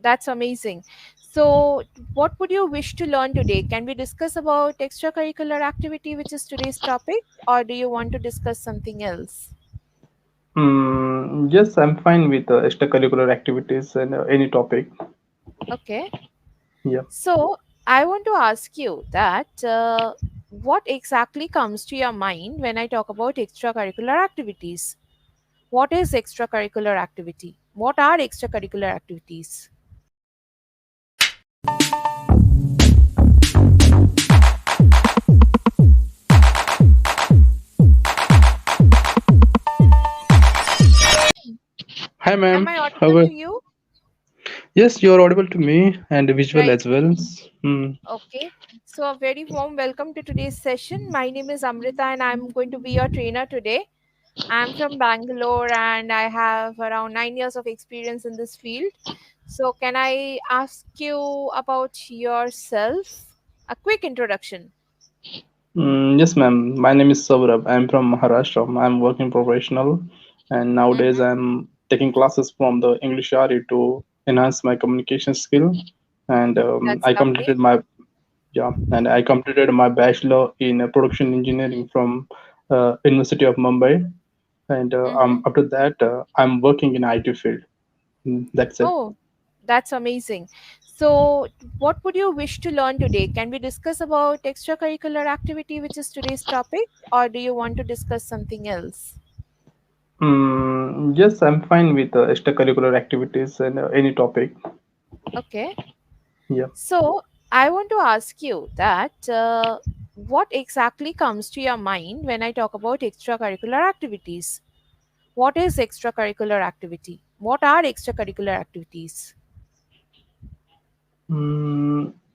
That's amazing. So, what would you wish to learn today? Can we discuss about extracurricular activity, which is today's topic, or do you want to discuss something else? Yes, I'm fine with extracurricular activities and any topic. Okay. Yeah. So, I want to ask you that what exactly comes to your mind when I talk about extracurricular activities? What is extracurricular activity? What are extracurricular activities? Hi, Am ma'am. I How audible are... to you? Yes, you're audible to me and visual Right. as well. Hmm. Okay. So, a very warm welcome to today's session. My name is Amrita and I'm going to be your trainer today. I'm from Bangalore and I have around 9 years of experience in this field. So, can I ask you about yourself? A quick introduction. Yes, ma'am. My name is Saurabh. I'm from Maharashtra. I'm working professional, and nowadays Mm-hmm. I'm taking classes from the Englishyaari to enhance my communication skill. And That's lovely. and I completed my bachelor in production engineering from University of Mumbai. And Mm-hmm. after that, I'm working in IT field. That's it. Oh, that's amazing. So, what would you wish to learn today? Can we discuss about extracurricular activity, which is today's topic, or do you want to discuss something else? Yes, I'm fine with extracurricular activities and any topic. Okay. Yeah. So, I want to ask you that what exactly comes to your mind when I talk about extracurricular activities? What is extracurricular activity? What are extracurricular activities?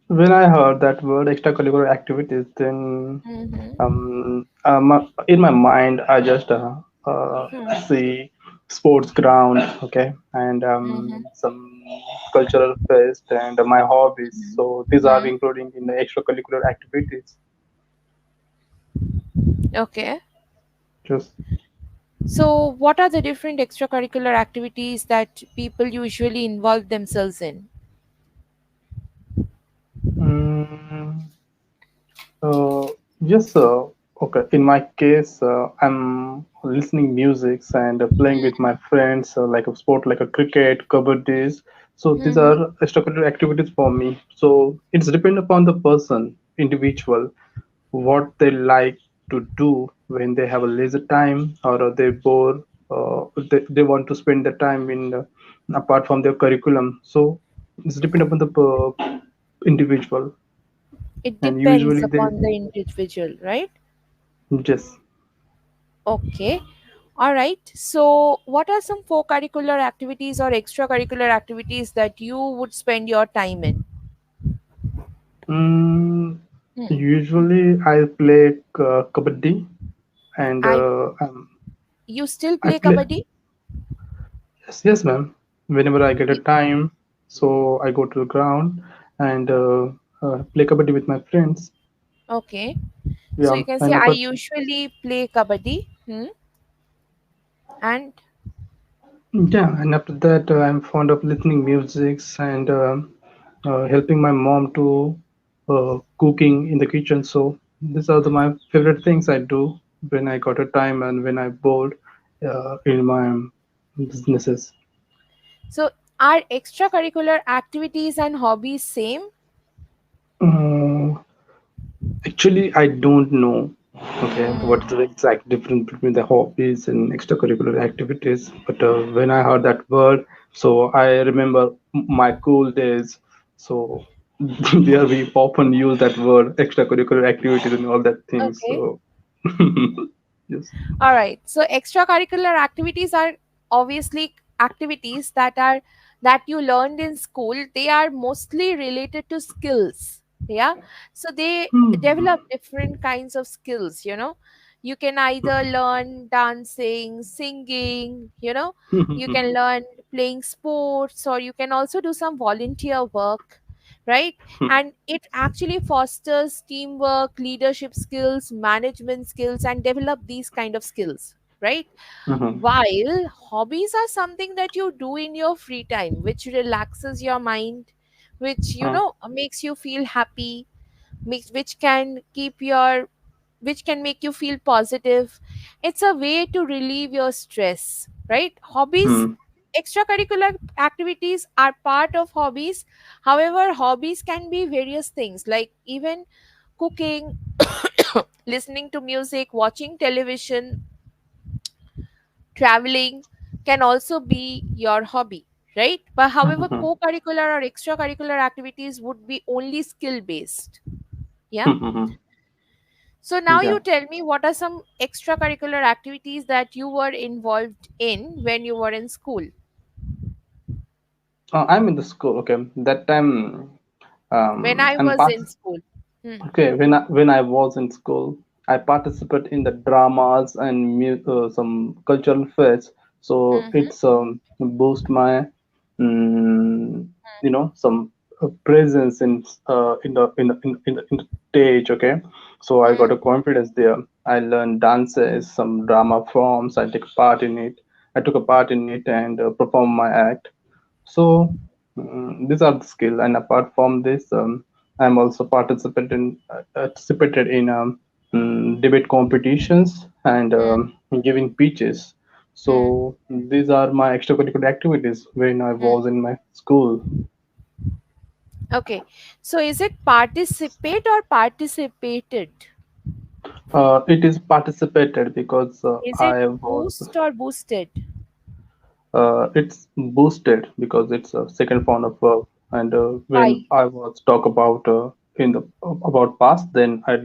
When I heard that word extracurricular activities, then Mm-hmm. in my mind, I just Hmm. see sports ground, okay, and Mm-hmm. some cultural fest and my hobbies. So these are Hmm. including in the extracurricular activities. Okay. Just So, what are the different extracurricular activities that people usually involve themselves in? mm, yes, okay. In my case, I'm listening musics and playing with my friends, like a sport like a cricket, kabaddi. So these are Mm-hmm. extracurricular activities for me. So it's depend upon the person, individual, what they like to do when they have a leisure time or they bore. They want to spend the time in apart from their curriculum. So it's depend upon the individual, It and depends usually they upon the individual, right? just. Okay. All right. So, what are some co-curricular activities or extracurricular activities that you would spend your time in? Mm, Hmm. Usually I play kabaddi and I You still I play play. kabaddi? Yes, yes, ma'am. Whenever I get a time, so I go to the ground and play kabaddi with my friends. Okay. So Yeah, you can say and I apart, usually play kabaddi. Hmm? And yeah, and after that, I'm fond of listening music and helping my mom to cooking in the kitchen. So these are my favorite things I do when I got a time and when I bored in my businesses. so are extracurricular activities and hobbies same? Uh, Actually, I don't know. Okay, Hmm. what's the exact difference between the hobbies and extracurricular activities? But when I heard that word, so I remember my cool days. So there we often use that word, extracurricular activities and all that things. Okay. So yes. All right. So extracurricular activities are obviously activities that you learned in school. They are mostly related to skills. Yeah. So they Hmm. develop different kinds of skills, you know. You can either learn dancing, singing, you know, you can learn playing sports, or you can also do some volunteer work, right? And it actually fosters teamwork, leadership skills, management skills, and develop these kind of skills. right? Mhm. While hobbies are something that you do in your free time, which relaxes your mind, which makes you feel happy, which can keep your which can make you feel positive. It's a way to relieve your stress, right? Hobbies, Mhm. extracurricular activities are part of hobbies. However, hobbies can be various things, like even cooking, listening to music, watching television, traveling can also be your hobby, right? But however, Mhm. co-curricular or extracurricular activities would be only skill based. Yeah. Mhm. So now Yeah. you tell me, what are some extracurricular activities that you were involved in when you were in school? I'm in the school. Okay, that time, When I and was part. in school. Hmm. Okay, when I was in school, I participate in the dramas and some cultural fairs. So Mm-hmm. it's boost my um, some presence in the stage. Okay, so I got a confidence there. I learned dances, some drama forms. I take part in it. I took a part in it and perform my act. So these are the skill, and apart from this, I'm also participated in debate competitions and Hmm. giving speeches. Hmm. So these are my extracurricular activities when I Hmm. was in my school. Okay. So is it participate or participated? It is participated because Is it I was. boost or boosted? It's boosted because it's a second form of verb. And when Why? I was talk about in the about past, then I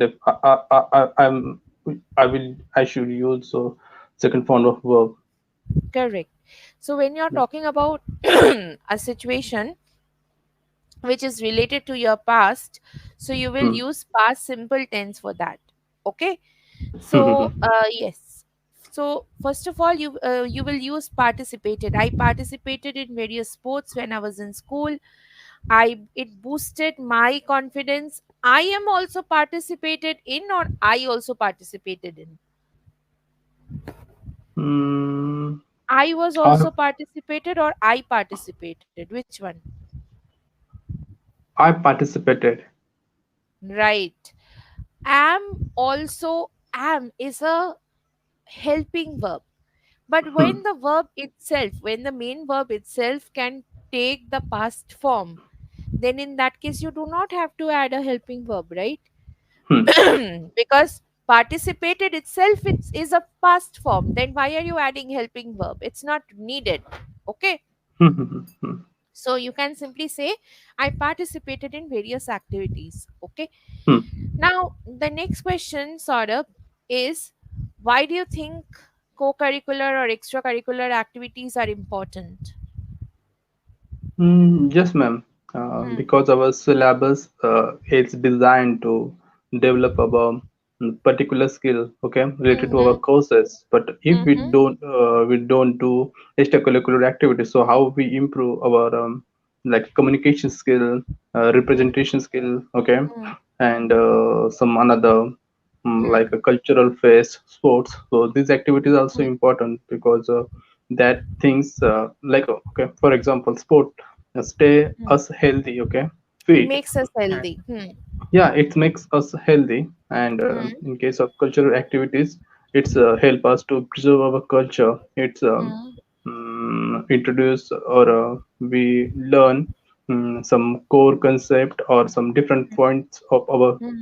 should use second form of verb. Correct. So when you're Yeah. talking about a situation which is related to your past, so you will Hmm. use past simple tense for that. Okay. Hmm. So yes. So first of all, you will use participated. I participated in various sports when I was in school. It boosted my confidence. I am also participated in, or I also participated in. Hmm. I was I also participated, or I participated. Which one? I participated. Right. Am also, am is a helping verb. But Hmm. when the main verb itself can take the past form, then in that case you do not have to add a helping verb, right? Hmm. Because participated itself is a past form. Then why are you adding helping verb? It's not needed. Okay. Hmm. Hmm. Hmm. So you can simply say, I participated in various activities. Okay. Hmm. Now, the next question, Saurabh, is, why do you think co curricular or extracurricular activities are important? Yes, ma'am. Hmm. Because our syllabus is designed to develop our particular skill, okay, related to our Mm-hmm. courses. But if we Mm-hmm. don't do extracurricular activities, so how we improve our like communication skill, representation skill, okay, and some another like Hmm. a cultural phase, sports. So these activities are also important because that things okay, for example, sport stay Hmm. us healthy, okay, fit. Makes us healthy. Hmm. Yeah, it makes us healthy. And Hmm. in case of cultural activities, it's help us to preserve our culture. It's Hmm. introduce or we learn some core concept or some different points of our Hmm.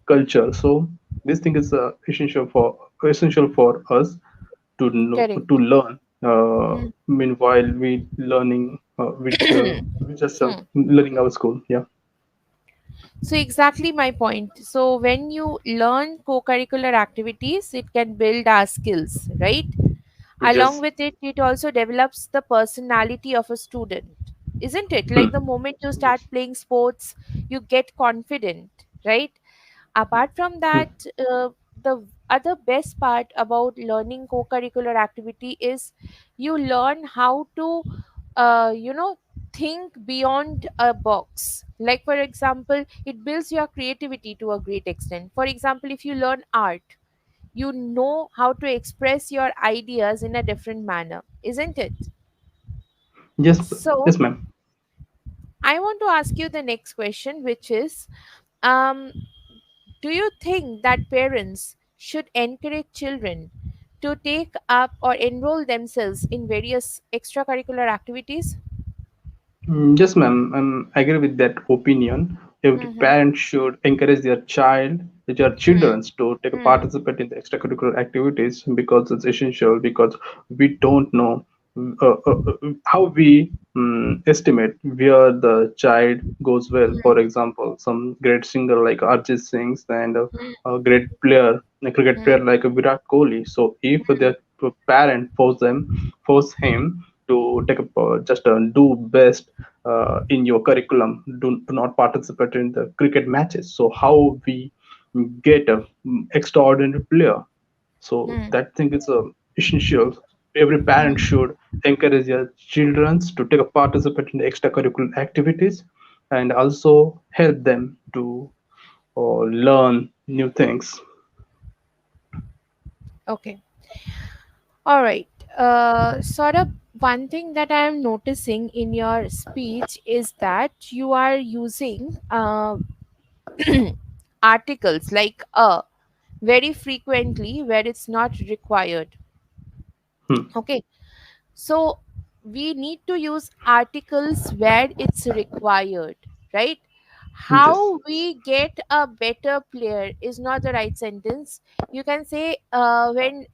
culture. So this thing is essential for us to know Correct. to learn. Hmm. Meanwhile we learning we just Hmm. learning our school. Yeah. So exactly my point. So when you learn co-curricular activities, it can build our skills, right? Along Yes. with it, it also develops the personality of a student, isn't it? Hmm. Like the moment you start Yes. playing sports, you get confident, right? Apart from Hmm. that, the other best part about learning co-curricular activity is you learn how to think beyond a box. Like for example, it builds your creativity to a great extent. For example, if you learn art, you know how to express your ideas in a different manner, isn't it? Yes, So yes, ma'am. I want to ask you the next question, which is, um, do you think that parents should encourage children to take up or enroll themselves in various extracurricular activities? Yes, ma'am. I agree with that opinion. Every Mm-hmm. parent should encourage their children to take a Hmm. participate in the extracurricular activities because it's essential. Because we don't know how we estimate where the child goes well. For example, some great singer like Arjit Singh and a great player, a cricket Hmm. player like Virat Kohli. So if their parent force him to take up just do best in your curriculum, do not participate in the cricket matches, so how we get a extraordinary player? So Hmm. that thing is essential. Every parent should encourage their children to take a participate in the extracurricular activities and also help them to learn new things. Okay. All right. Sort of one thing that I am noticing in your speech is that you are using articles like very frequently where it's not required. Hmm. Okay. So we need to use articles where it's required, right? Yes. How we get a better player is not the right sentence. You can say when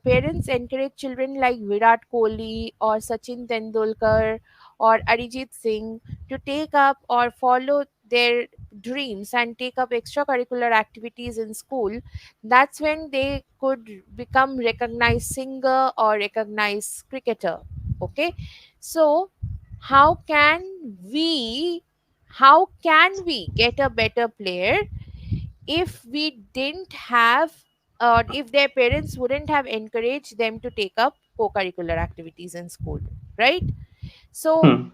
parents encourage children like Virat Kohli or Sachin Tendulkar or Arijit Singh to take up or follow their dreams and take up extracurricular activities in school, that's when they could become recognized singer or recognized cricketer. Okay, so how can we how can we get a better player if we didn't have, or if their parents wouldn't have encouraged them to take up co-curricular activities in school, right? So Hmm.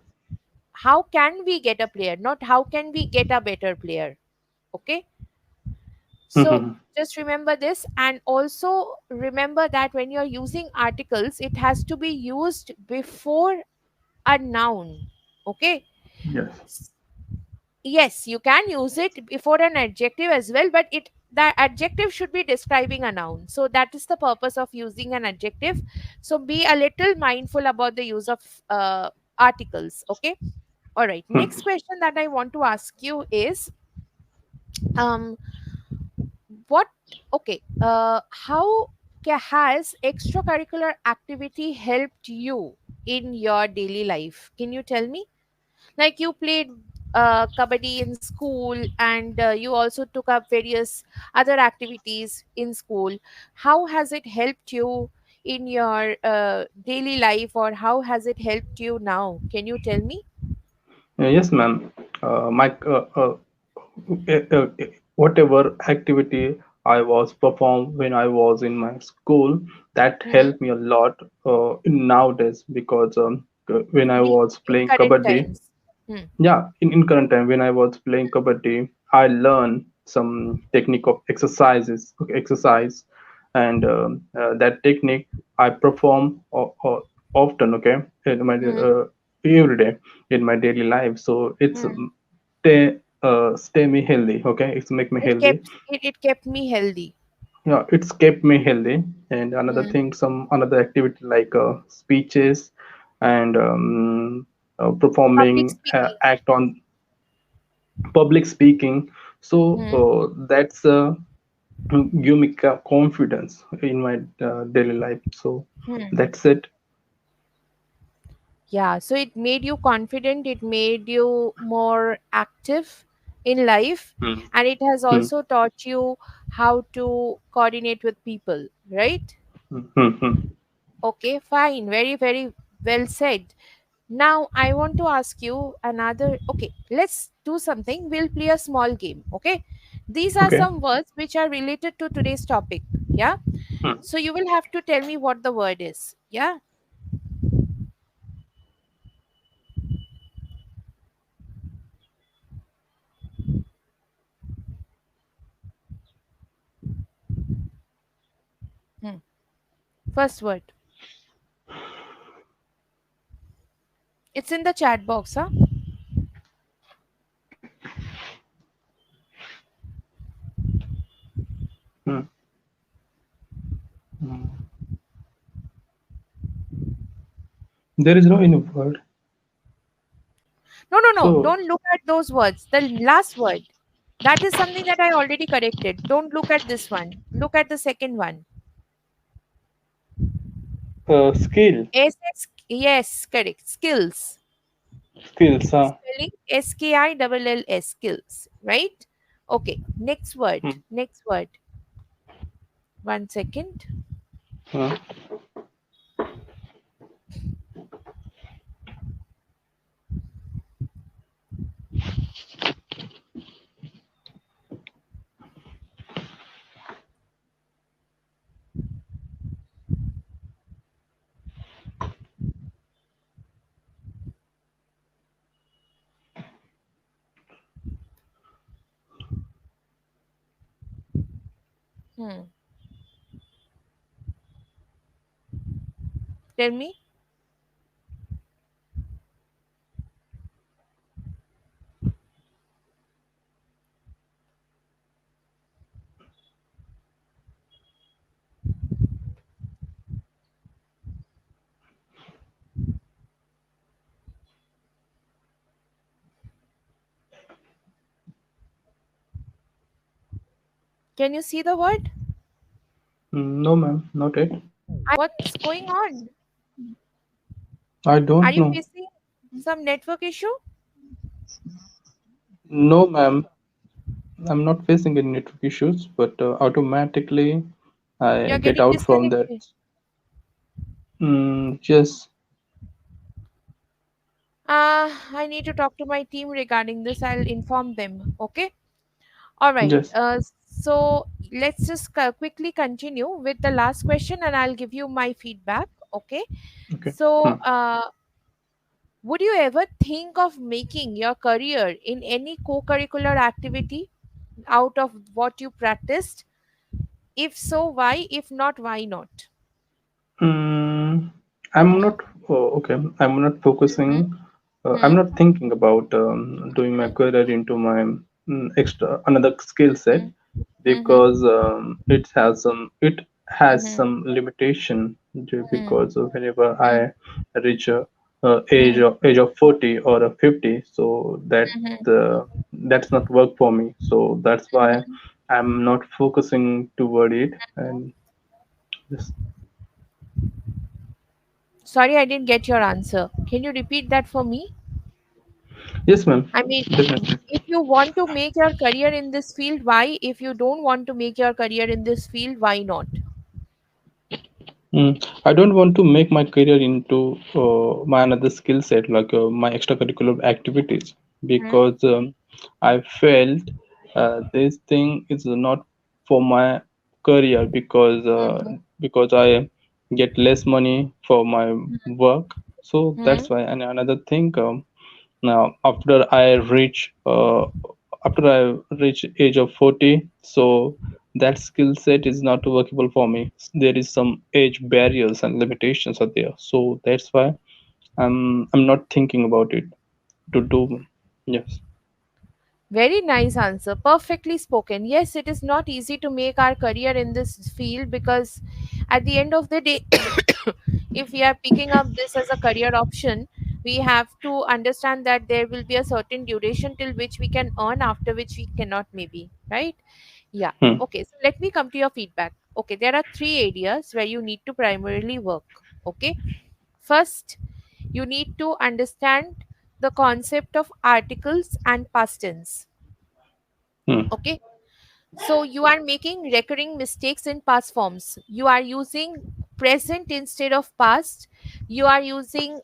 how can we get a player, not how can we get a better player? Okay, Hmm. so Hmm. just remember this, and also remember that when you're using articles, it has to be used before a noun. Okay. Yes. S- yes, you can use it before an adjective as well, but the adjective should be describing a noun, so that is the purpose of using an adjective. So be a little mindful about the use of articles. Okay. All right, Hmm. next question that I want to ask you is, um what okay how has extracurricular activity helped you in your daily life? Can you tell me? Like you played kabaddi in school, and you also took up various other activities in school. How has it helped you in your daily life, or how has it helped you now? Can you tell me? Yes, ma'am. My whatever activity I was performed when I was in my school, that Hmm. helped me a lot in nowadays because when I was In playing current kabaddi, times. Hmm. yeah, in current time when I was playing kabaddi, I learned some technique of exercise, and that technique I perform often, okay, in my Hmm. every day in my daily life. So it's Hmm. stay me healthy, okay, it's make me healthy. It kept me healthy. Yeah, it's kept me healthy. And another Hmm. thing, some another activity like speeches and Public performing speaking. act on public speaking. So Hmm. that's give me confidence in my daily life. So Hmm. that's it. Yeah, so it made you confident, it made you more active in life, Hmm. and it has Hmm. also taught you how to coordinate with people, right? Hmm. Hmm. Hmm. Okay, fine. Very, very well said. Now, I want to ask you another. Okay, let's do something. We'll play a small game. Okay, these are Okay. some words which are related to today's topic. Yeah, Hmm. so you will have to tell me what the word is. Yeah. First word. It's in the chat box, huh? Hmm. Hmm. There is no any word. No, no, no. So Don't look at those words. The last word. That is something that I already corrected. Don't look at this one. Look at the second one. skill, Yes, correct. Skills. skills. Spelling SKILLS. Skills. Right? Okay. Next word. Hmm. Next word. 1 second. Uh, Hmm. Tell me. Can you see the word? no, ma'am, not it. What's going on? I Are don't you know. facing some network issue? No, ma'am, I'm not facing any network issues, but automatically I You're get getting out from that. disconnected. Yes, I need to talk to my team regarding this. I'll inform them. Okay. All right. yes. So let's just quickly continue with the last question, and I'll give you my feedback. Okay. Okay. So, would you ever think of making your career in any co-curricular activity out of what you practiced? If so, why? If not, why not? Mm, I'm not okay. I'm not Hmm. focusing. I'm Hmm. not thinking about doing my career into my extra another skill set Hmm. Hmm. because it has Hmm. some limitation Hmm. because whenever Hmm. I reach a, Hmm. age of 40 or a 50, so Hmm. that's not work for me. So that's why Hmm. I'm not focusing toward it. And yes, Sorry, I didn't get your answer. Can you repeat that for me? yes, ma'am, I mean, definitely. if you want to make your career in this field, why? If you don't want to make your career in this field, why not? I don't want to make my career into my another skill set like my extracurricular activities Hmm. because I felt this thing is not for my career Hmm. because I get less money for my work. So Hmm. that's why. And another thing, now after I reach age of 40, so that skill set is not workable for me. There is some age barriers and limitations are there. So that's why I'm not thinking about it to do. Yes. Very nice answer. Perfectly spoken. Yes, it is not easy to make our career in this field because at the end of the day, if we are picking up this as a career option, we have to understand that there will be a certain duration till which we can earn, after which we cannot, maybe. Right? Yeah. Hmm. Okay. So let me come to your feedback. Okay. There are three areas where you need to primarily work. Okay. First, you need to understand the concept of articles and past tense. Hmm. Okay, so you are making recurring mistakes in past forms. You are using present instead of past. You are using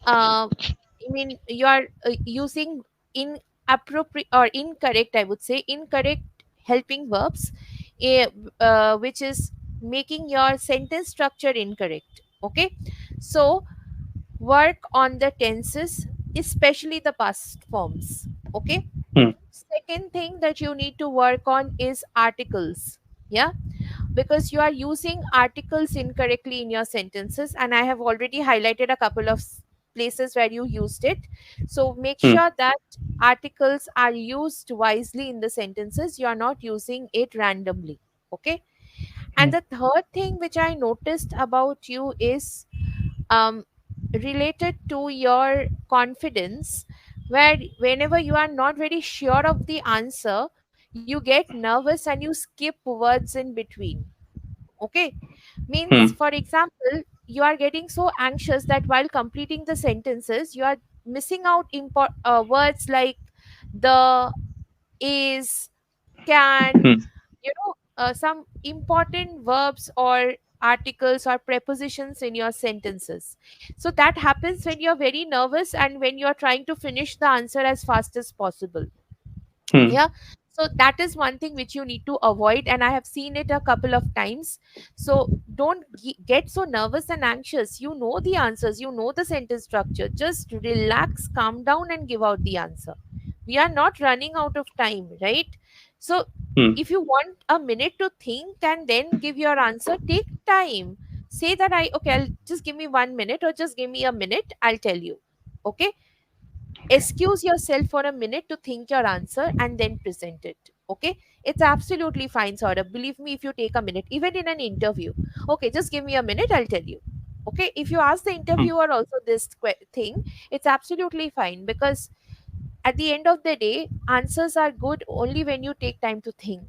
you are using inappropriate or incorrect, I would say incorrect helping verbs, eh, which is making your sentence structure incorrect. Okay, so work on the tenses, especially the past forms. Okay, Hmm. second thing that you need to work on is articles. Yeah, because you are using articles incorrectly in your sentences, and I have already highlighted a couple of places where you used it. So make Hmm. sure that articles are used wisely in the sentences, you are not using it randomly. Okay. And Hmm. the third thing which I noticed about you is um, related to your confidence, where whenever you are not very sure of the answer, you get nervous and you skip words in between. Okay. Means, Hmm. for example, you are getting so anxious that while completing the sentences, you are missing out words like the, is, can, Hmm. some important verbs or articles or prepositions in your sentences. So that happens when you're very nervous and when you're trying to finish the answer as fast as possible. Hmm. Yeah. So that is one thing which you need to avoid, and I have seen it a couple of times. So don't get so nervous and anxious. You know the answers, you know the sentence structure. Just relax, calm down, and give out the answer. We are not running out of time, right? So Hmm. if you want a minute to think and then give your answer, take time. Say that, I okay, I'll just give me 1 minute, or just give me a minute, I'll tell you. Okay. Okay. Excuse yourself for a minute to think your answer and then present it. Okay. It's absolutely fine, sort of, believe me, if you take a minute, even in an interview. Okay, just give me a minute, I'll tell you. Okay, if you ask the Hmm. interviewer also this thing, it's absolutely fine, because at the end of the day, answers are good only when you take time to think.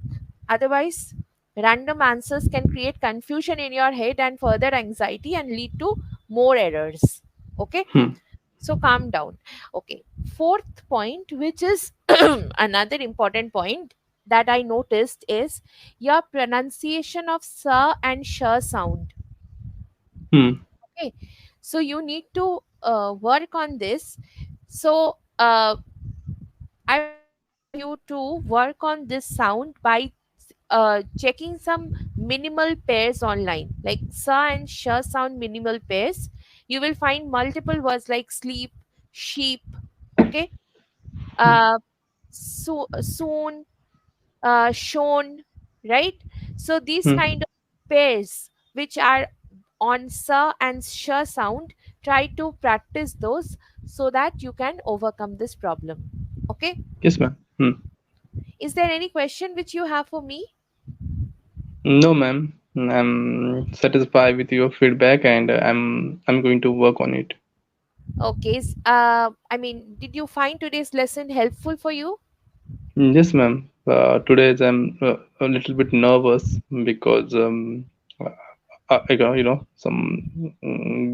Otherwise, random answers can create confusion in your head and further anxiety and lead to more errors. Okay. Hmm. So calm down. Okay. Fourth point, which is another important point that I noticed, is your pronunciation of sa and sh sound. Hmm. Okay. So you need to work on this. So I would request you to work on this sound by checking some minimal pairs online, like sa and sh sound minimal pairs. You will find multiple words like sleep, sheep. Okay. uh, soon, shown, right? So these Hmm. kind of pairs which are on sa and sh sound, try to practice those so that you can overcome this problem. Okay. Yes, ma'am. Hmm. Is there any question which you have for me? No, ma'am. I'm satisfied with your feedback, and I'm going to work on it. Okay. I mean, did you find today's lesson helpful for you? Yes, ma'am. Today I'm a little bit nervous because uh, some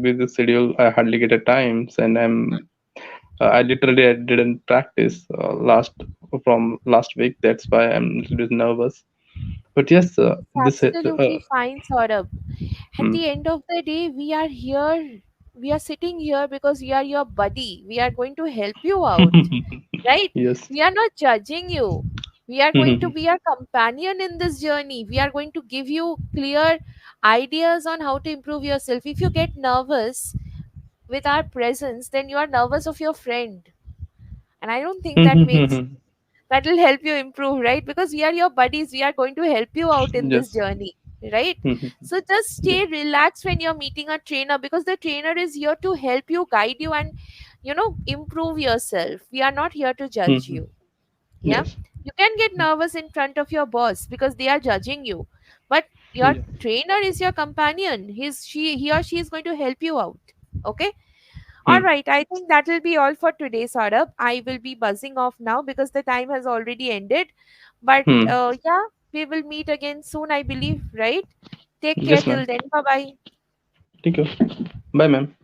busy schedule. I hardly get a times, and I didn't practice from last week. That's why I'm a little bit nervous. But yes, It's absolutely fine, Saurabh. At hmm. the end of the day, we are here. We are sitting here because we are your buddy. We are going to help you out, right? Yes. We are not judging you. We are going to Hmm. be your companion in this journey. We are going to give you clear ideas on how to improve yourself. If you get nervous with our presence, then you are nervous of your friend. And I don't think that will help you improve, right? Because we are your buddies, we are going to help you out in this Yes. journey, right? So just Yeah. stay relaxed when you're meeting a trainer, because the trainer is here to help you, guide you, and improve yourself. We are not here to judge Hmm. you. Yeah. Yes. You can get nervous in front of your boss because they are judging you, but your Yeah. trainer is your companion. He or she is going to help you out. Okay. All Hmm. right, I think that will be all for today, Saurabh. I will be buzzing off now because the time has already ended. But Hmm. yeah, we will meet again soon, I believe, right? Take care Yes, ma'am. till then. Bye bye. Thank you. Bye, ma'am.